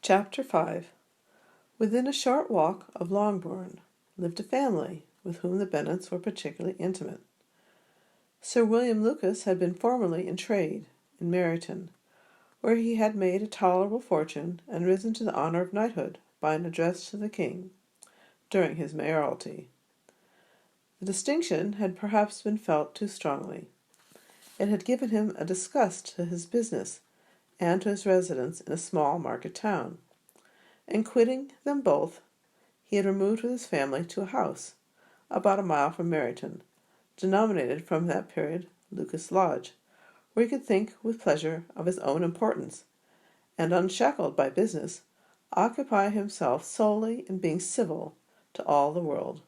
Chapter 5. Within a short walk of Longbourn lived a family with whom the Bennets were particularly intimate. Sir William Lucas had been formerly in trade in Meryton, where he had made a tolerable fortune and risen to the honour of knighthood by an address to the king during his mayoralty. The distinction had perhaps been felt too strongly. It had given him a disgust to his business and to his residence in a small market town, and quitting them both, he had removed with his family to a house about a mile from Meryton, denominated from that period Lucas Lodge, where he could think with pleasure of his own importance, and, unshackled by business, occupy himself solely in being civil to all the world.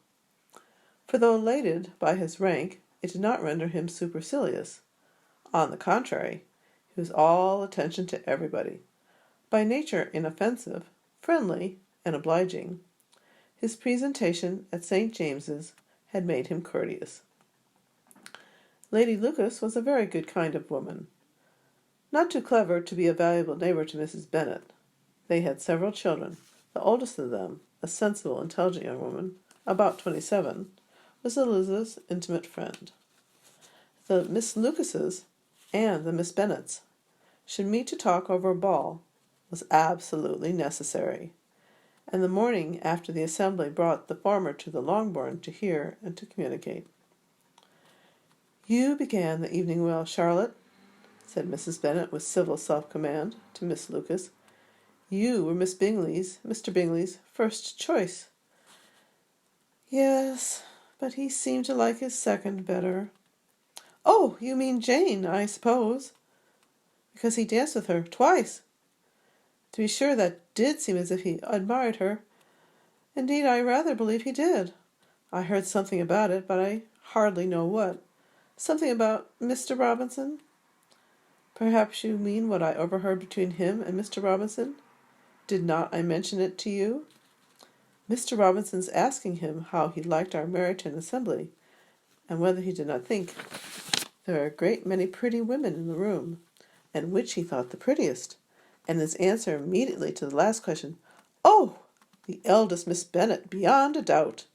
For though elated by his rank, it did not render him supercilious. On the contrary, he was all attention to everybody. By nature inoffensive, friendly, and obliging, his presentation at St. James's had made him courteous. Lady Lucas was a very good kind of woman, not too clever to be a valuable neighbour to Mrs. Bennet. They had several children. The oldest of them, a sensible, intelligent young woman, about 27, was Elizabeth's intimate friend. The Miss Lucases and the Miss Bennets should meet to talk over a ball was absolutely necessary, and the morning after the assembly brought the former to the Longbourn to hear and to communicate. "You began the evening well, Charlotte," said Mrs. Bennet with civil self-command to Miss Lucas. "You were Mr. Bingley's first choice." "Yes, but he seemed to like his second better." "Oh, you mean Jane, I suppose, because he danced with her twice." "To be sure, that did seem as if he admired her. Indeed, I rather believe he did. I heard something about it, but I hardly know what. Something about Mr. Robinson." "Perhaps you mean what I overheard between him and Mr. Robinson? Did not I mention it to you? Mr. Robinson's asking him how he liked our Meryton assembly, and whether he did not think there are a great many pretty women in the room, and which he thought the prettiest, and his answer immediately to the last question, 'Oh, the eldest Miss Bennet, beyond a doubt.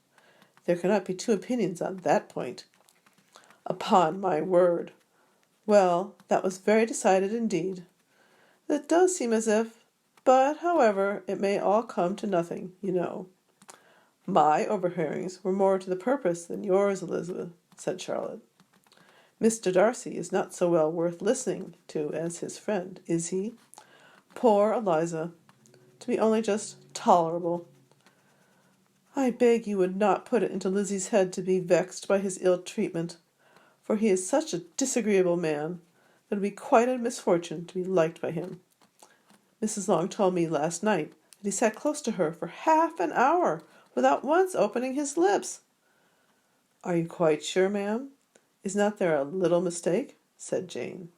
There cannot be two opinions on that point.' Upon my word. Well, that was very decided indeed. It does seem as if, but, however, it may all come to nothing, you know." "My overhearings were more to the purpose than yours, Elizabeth," said Charlotte. "Mr. Darcy is not so well worth listening to as his friend, is he? Poor Eliza, to be only just tolerable. I beg you would not put it into Lizzie's head to be vexed by his ill treatment, for he is such a disagreeable man that it would be quite a misfortune to be liked by him. Mrs. Long told me last night that he sat close to her for half an hour without once opening his lips." "Are you quite sure, ma'am? Is not there a little mistake?" said Jane.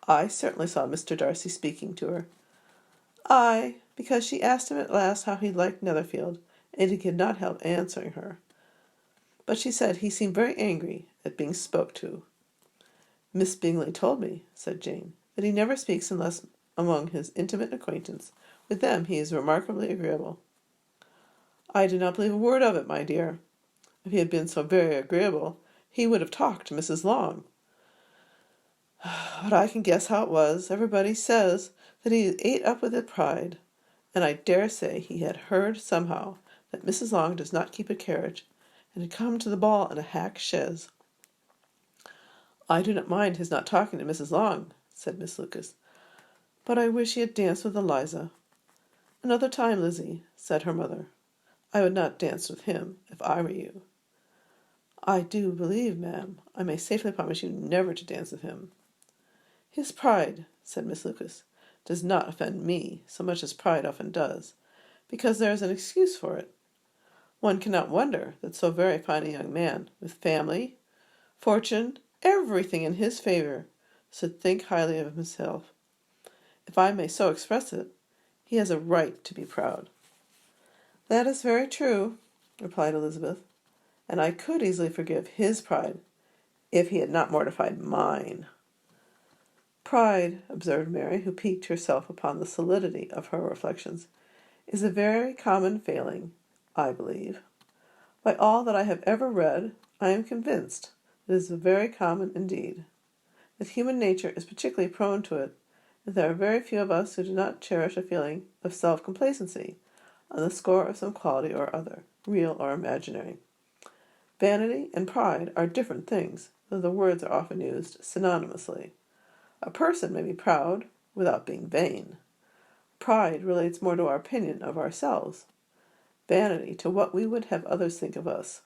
"I certainly saw Mr. Darcy speaking to her." "Aye, because she asked him at last how he liked Netherfield, and he could not help answering her. But she said he seemed very angry at being spoke to." "Miss Bingley told me," said Jane, "that he never speaks unless among his intimate acquaintance. With them he is remarkably agreeable." "I do not believe a word of it, my dear. If he had been so very agreeable, he would have talked to Mrs. Long. But I can guess how it was. Everybody says that he ate up with pride, and I dare say he had heard somehow that Mrs. Long does not keep a carriage, and had come to the ball in a hack chaise." "I do not mind his not talking to Mrs. Long," said Miss Lucas, "but I wish he had danced with Eliza." "Another time, Lizzie," said her mother. "I would not dance with him, if I were you." "I do believe, ma'am, I may safely promise you never to dance with him." "His pride," said Miss Lucas, "does not offend me so much as pride often does, because there is an excuse for it. One cannot wonder that so very fine a young man, with family, fortune, everything in his favour, should think highly of himself. If I may so express it, he has a right to be proud." "That is very true," replied Elizabeth, "and I could easily forgive his pride, if he had not mortified mine." "Pride," observed Mary, who piqued herself upon the solidity of her reflections, is a very common failing, I believe. By all that I have ever read, I am convinced it is very common indeed, that human nature is particularly prone to it, and there are very few of us who do not cherish a feeling of self-complacency on the score of some quality or other, real or imaginary. Vanity and pride are different things, though the words are often used synonymously. A person may be proud without being vain. Pride relates more to our opinion of ourselves. Vanity to what we would have others think of us.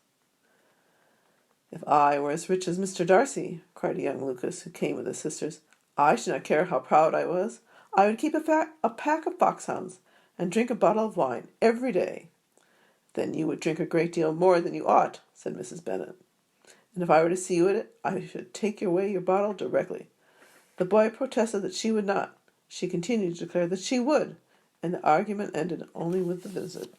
"If I were as rich as Mr. Darcy," cried young Lucas, who came with his sisters, "I should not care how proud I was. I would keep a pack of foxhounds, and drink a bottle of wine every day." "Then you would drink a great deal more than you ought," said Mrs. Bennet. "And if I were to see you at it, I should take away your bottle directly." The boy protested that she would not. She continued to declare that she would, and the argument ended only with the visit.